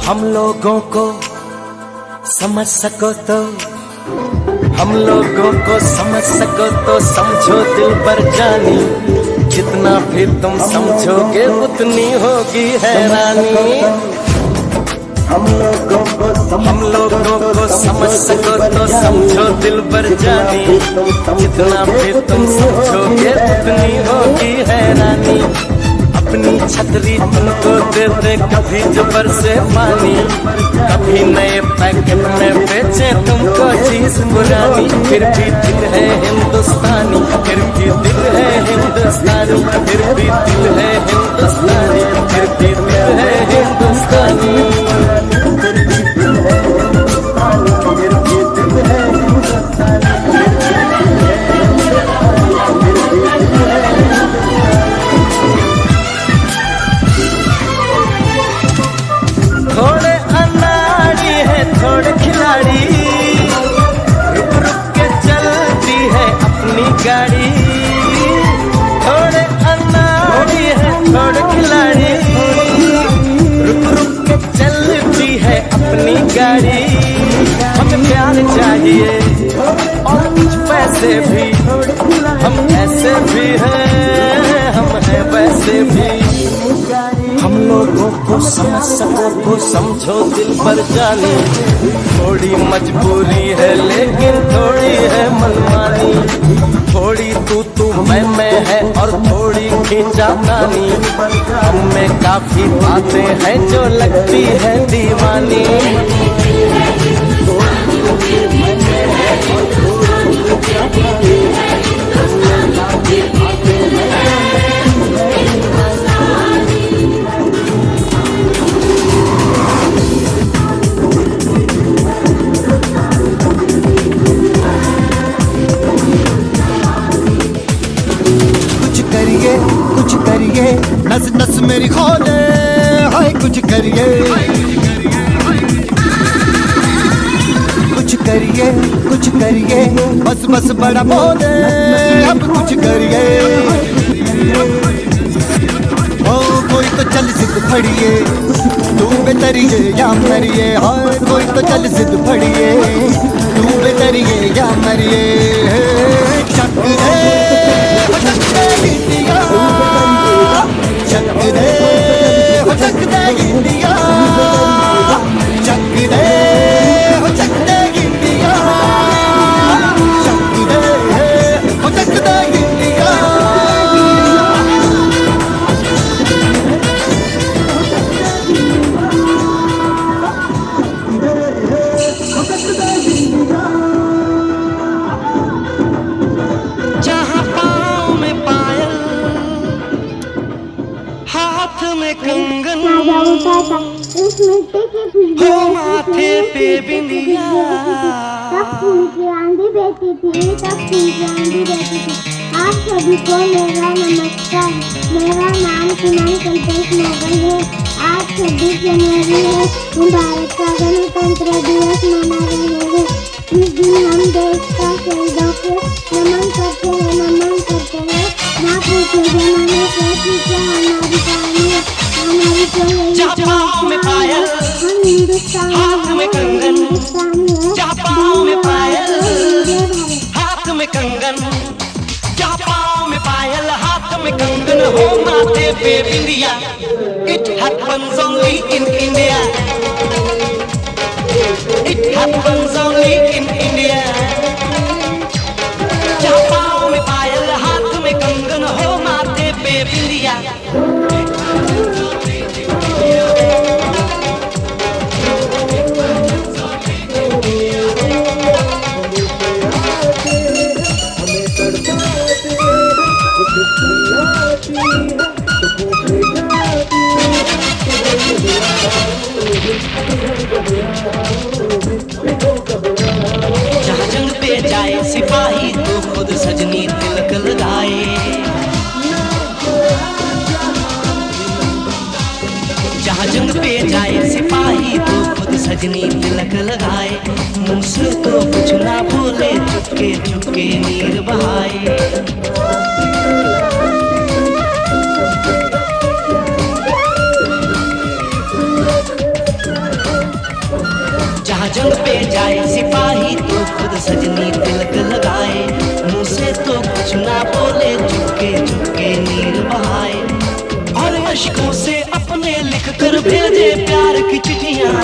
हम लोगों को समझ सको तो, हम लोगों को समझ सको तो समझो दिल पर जानी, जितना फिर तुम समझोगे उतनी होगी हैरानी। हम लोगों को समझ सको तो समझो दिल पर जानी, जितना फिर तुम समझोगे उतनी होगी हैरानी। अपनी छतरी तुमको दे दे कभी जबर से पानी, कभी नए पैकेट में बेचे तुमको चीज पुरानी, फिर भी दिल है हिंदुस्तानी, फिर भी दिल है हिंदुस्तानी, फिर भी दिल है हिंदुस्तानी, फिर भी दिल है हिंदुस्तानी। थोड़े अनाड़ी है थोड़े खिलाड़ी, रुक रुक के चलती है अपनी गाड़ी। थोड़े अनाड़ी है थोड़े खिलाड़ी, रुक रुक के चलती है अपनी गाड़ी। हमें प्यार चाहिए और कुछ पैसे भी, हम ऐसे भी हैं, हम हैं वैसे भी। हम लोगों को समझ सको तो समझो दिल पर जानी, थोड़ी मजबूरी है लेकिन थोड़ी है मनमानी, थोड़ी तू मैं है और थोड़ी खींचातानी। हम में काफी बातें हैं जो लगती है दीवानी। कुछ करिए नस नस मेरी खोले, हाय कुछ करिए, कुछ करिए बस बस बड़ा बोले, अब कुछ करिए। ओ कोई तो चल जिद फड़िए, तू बेतरिए या मरिए, हाय कोई तो चल जिद फड़िए, तू बेतरिए या मरिए। चक दे इंडिया, चक दे इंडिया, चक दे इंडिया, चक दे इंडिया। जहाँ पाँव में पायल, हाथ में कंगन, हो माथे पे बिंदिया। आंधी बहती थी, तब फूल की आंधी बहती थी। आप सभी को मेरा नमस्कार, मेरा नाम कुमार कल्पेश मोगल है। आज 26 जनवरी है, हम भारत का गणतंत्र दिवस मना रहे हैं। इस दिन हम देश का शहीदों को नमन करते हैं। ना पूछे जमाने कैसी क्या हमारी कहानी है, हमारी तो पाँव में पायल, हम हिंदुस्तानी, हाथ में कंगन, हिंदुस्तानी है। पाँव में पायल, हाथ में कंगन, पाँव में पायल, हाथ में कंगन, हो माथे पे बिंदिया। It happens only in India. It happens only in India. जहाँ पाँव में पायल, हाथ में कंगन, हो माथे पे बिंदिया। जहाँ जंग सजनी तिलक लगाए, मुँह से तो कुछ ना बोले, चुपके चुपके नीर बहाए। जहाँ जंग पे जाए सिपाही तो खुद सजनी तिलक लगाए, मुँह से तो कुछ ना बोले, चुपके चुपके नीर बहाए। और अश्कों से अपने लिख कर भेजे प्यार की चिट्ठियाँ।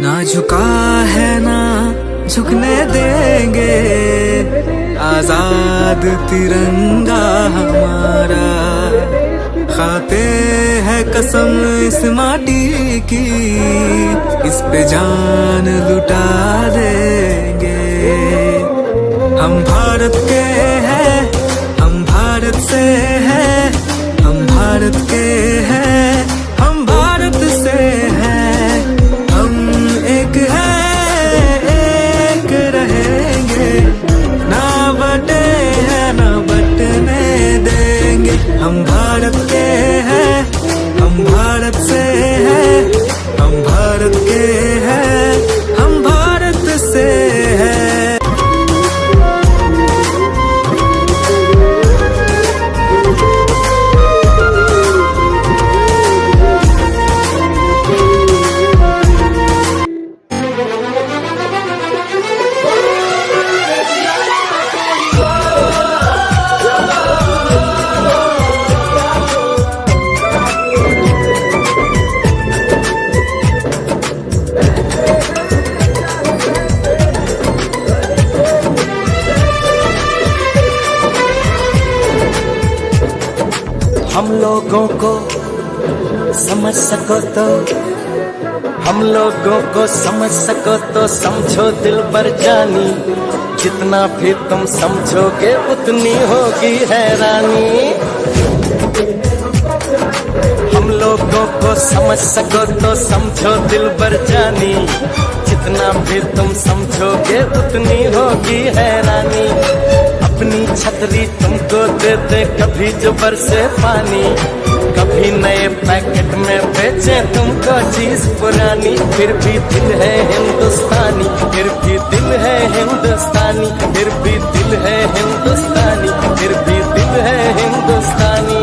ना झुका है ना झुकने देंगे, आजाद तिरंगा हमारा। खाते हैं कसम इस माटी की, इस पे जान लुटा देंगे। हम भारत के हैं, हम भारत से हैं, हम भारत के हैं, हम भारत से हैं। एक है एक रहेंगे, ना बटे हैं ना बटने देंगे। हम भारत के हैं, हम भारत से हैं, हम भारत के हैं, हम भारत से हैं। हम लोगों को समझ सको तो, हम लोगों को समझ सको तो समझो दिल बर जानी। जितना भी तुम समझोगे उतनी होगी हैरानी। हम लोगों को समझ सको तो समझो दिल बर जानी। जितना भी तुम समझोगे उतनी होगी हैरानी। अपनी छतरी तुमको दे दे कभी जो बरसे पानी, कभी नए पैकेट में बेचे तुमको चीज पुरानी। फिर भी दिल है हिंदुस्तानी, फिर भी दिल है हिंदुस्तानी, फिर भी दिल है हिंदुस्तानी, फिर भी दिल है हिंदुस्तानी।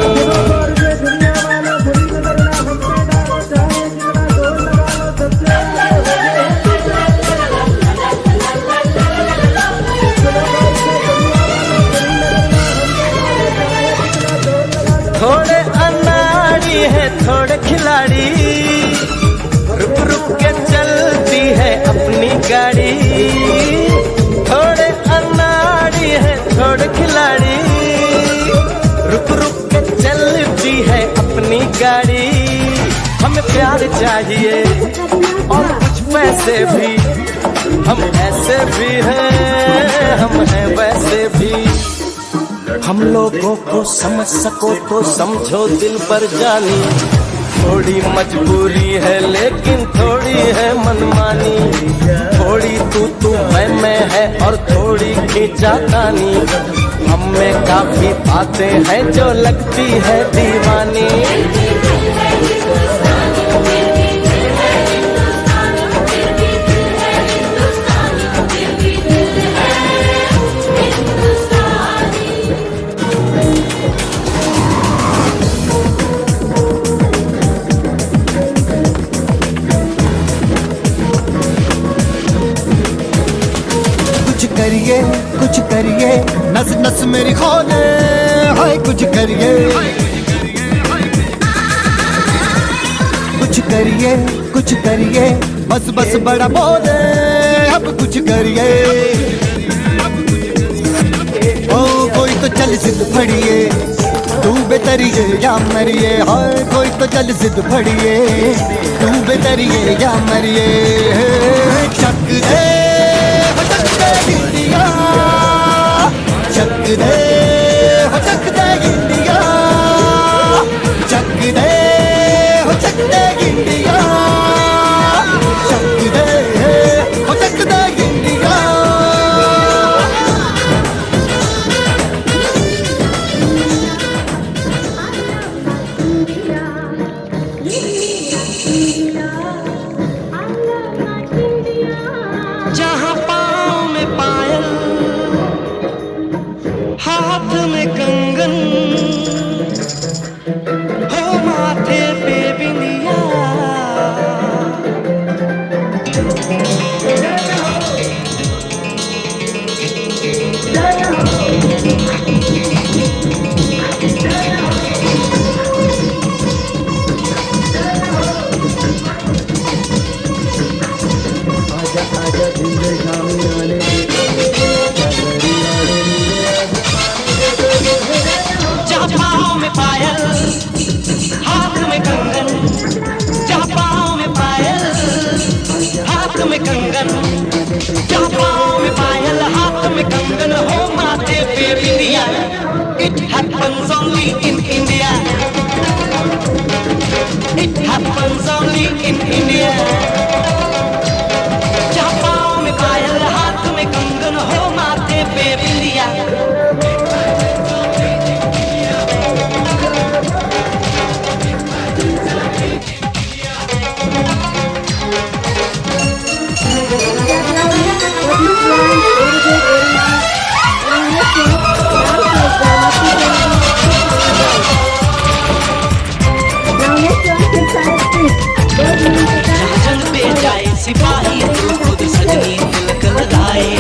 थोड़े अनाड़ी है थोड़े खिलाड़ी, रुक रुक के चलती है अपनी गाड़ी। थोड़े अनाड़ी है थोड़े खिलाड़ी, रुक रुक के चलती है अपनी गाड़ी। हमें प्यार चाहिए और कुछ पैसे भी, हम ऐसे भी हैं, हम हैं वैसे भी। हम लोगों को समझ सको तो समझो दिल पर जानी। थोड़ी मजबूरी है लेकिन थोड़ी है मनमानी। थोड़ी तू मैं है और थोड़ी खींचातानी। हम में काफी बातें हैं जो लगती है दीवानी। कुछ करिए नस नस मेरी खोले, हाय कुछ करिए। कुछ कुछ करिए, बस बस बड़ा बोले अब कुछ करिए। ओ कोई तो चल जिद फड़िए, तू बेतरिए या मरिए। हाय कोई तो चल जिद फड़िए, तू बेतरिए या मरिए। चक दे हो चक दे इंडिया, चक दे हो चक दे इंडिया, चक दे हो चक दे इंडिया, चक दे हो चक दे इंडिया। जहाँ पाँव में पायल, हाथ में कंगन, हो माथे पे बिंदिया। जहाँ पाँव में पायल, हाथ में कंगन, जहाँ पाँव में पायल, हाथ में कंगन, जहाँ पाँव में पायल, हाथ में कंगन, हो माथे पे बिंदिया। It happens only in India. It happens only in India. जहाँ पाँव में पायल, हाथ में कंगन, हो माथे पे बिंदिया। जंग पे जाए सिपाही, तो खुद सजनी तिलक लगाए।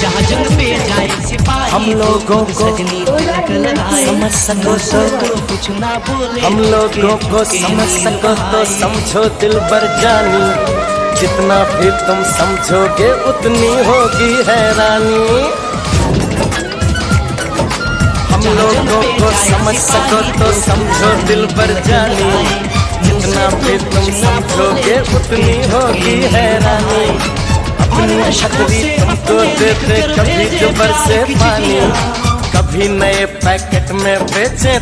जहाँ जंग पे जाए सिपाही, हम लोगों को सजनी तिलक लगाए। समझ सको तो कुछ ना बोले, हम लोगों को समझ सको तो समझो दिलबर जानी। जितना भी तुम समझोगे उतनी होगी हैरानी। हम लोगों को समझ सको तो समझो दिलबर जानी। जितना भी तुम समझोगे उतनी होगी हैरानी। अपनी छतरी तुमको देते कभी जो बरसे पानी, कभी नए पैकेट में बेचे